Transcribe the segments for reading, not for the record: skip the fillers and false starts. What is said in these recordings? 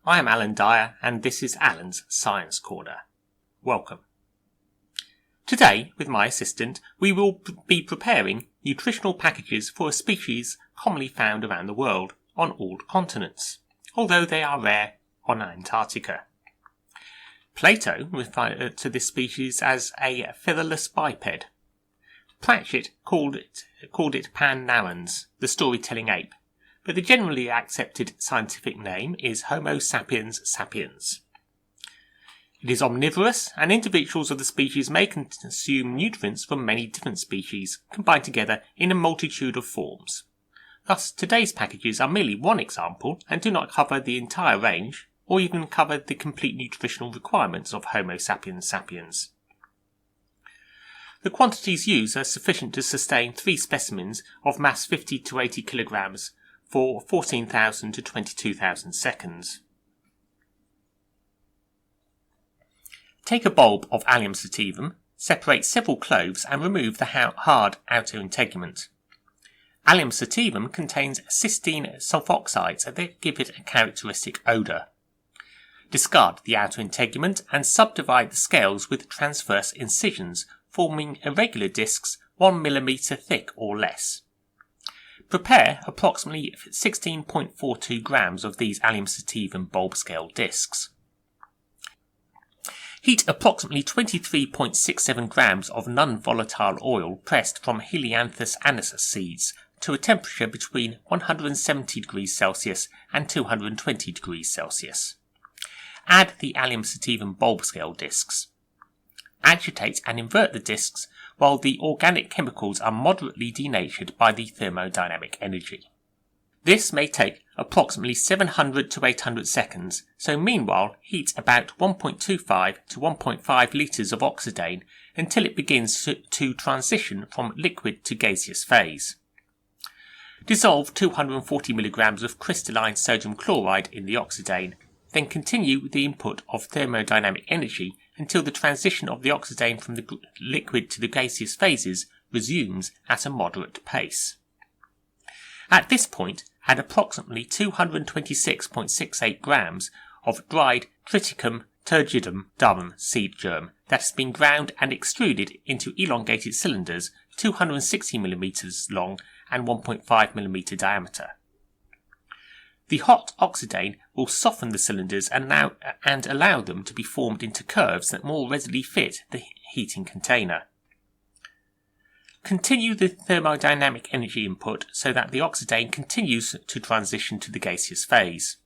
I am Alan Dyer and this is Allan's Science Corner. Welcome. Today, with my assistant, we will be preparing nutritional packages for a species commonly found around the world on all continents, although they are rare on Antarctica. Plato referred to this species as a featherless biped. Pratchett called it Pan narrans, the storytelling ape, but the generally accepted scientific name is Homo sapiens sapiens. It is omnivorous, and individuals of the species may consume nutrients from many different species, combined together in a multitude of forms. Thus, today's packages are merely one example, and do not cover the entire range, or even cover the complete nutritional requirements of Homo sapiens sapiens. The quantities used are sufficient to sustain 3 specimens of mass 50 to 80 kilograms for 14,000 to 22,000 seconds. Take a bulb of Allium sativum, separate several cloves and remove the hard outer integument. Allium sativum contains cysteine sulfoxides that give it a characteristic odour. Discard the outer integument and subdivide the scales with transverse incisions, forming irregular discs 1 mm thick or less. Prepare approximately 16.42 grams of these Allium sativum bulb scale discs. Heat approximately 23.67 grams of non-volatile oil pressed from Helianthus annis seeds to a temperature between 170 degrees Celsius and 220 degrees Celsius. Add the Allium sativum bulb scale discs. Agitate and invert the discs while the organic chemicals are moderately denatured by the thermodynamic energy. This may take approximately 700 to 800 seconds, so meanwhile heat about 1.25 to 1.5 litres of oxidane until it begins to transition from liquid to gaseous phase. Dissolve 240 mg of crystalline sodium chloride in the oxidane, then continue the input of thermodynamic energy until the transition of the oxidane from the liquid to the gaseous phases resumes at a moderate pace. At this point, add approximately 226.68 grams of dried Triticum turgidum durum seed germ that has been ground and extruded into elongated cylinders 260 mm long and 1.5 mm diameter. The hot oxidane will soften the cylinders and allow them to be formed into curves that more readily fit the heating container. Continue the thermodynamic energy input so that the oxidane continues to transition to the gaseous phase.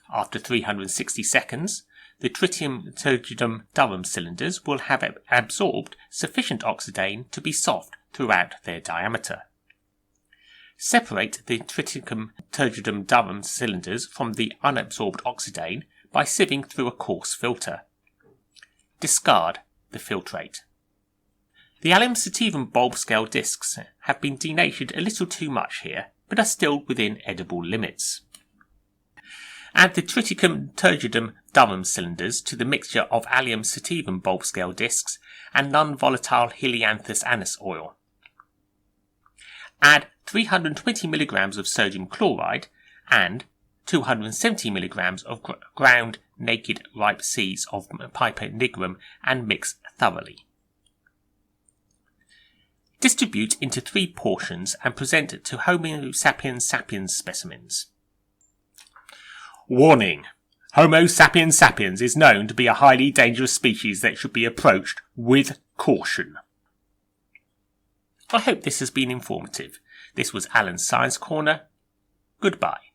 After 360 seconds, the tritium turgidum durum cylinders will have absorbed sufficient oxidane to be soft throughout their diameter. Separate the Triticum turgidum durum cylinders from the unabsorbed oxidane by sieving through a coarse filter. Discard the filtrate. The Allium sativum bulb scale discs have been denatured a little too much here, but are still within edible limits. Add the Triticum turgidum durum cylinders to the mixture of Allium sativum bulb scale discs and non-volatile Helianthus annis oil. Add 320 mg of sodium chloride and 270 mg of ground naked ripe seeds of biped nigrum and mix thoroughly. Distribute into 3 portions and present to Homo sapiens sapiens specimens. Warning! Homo sapiens sapiens is known to be a highly dangerous species that should be approached with caution. I hope this has been informative. This was Allan's Science Corner. Goodbye.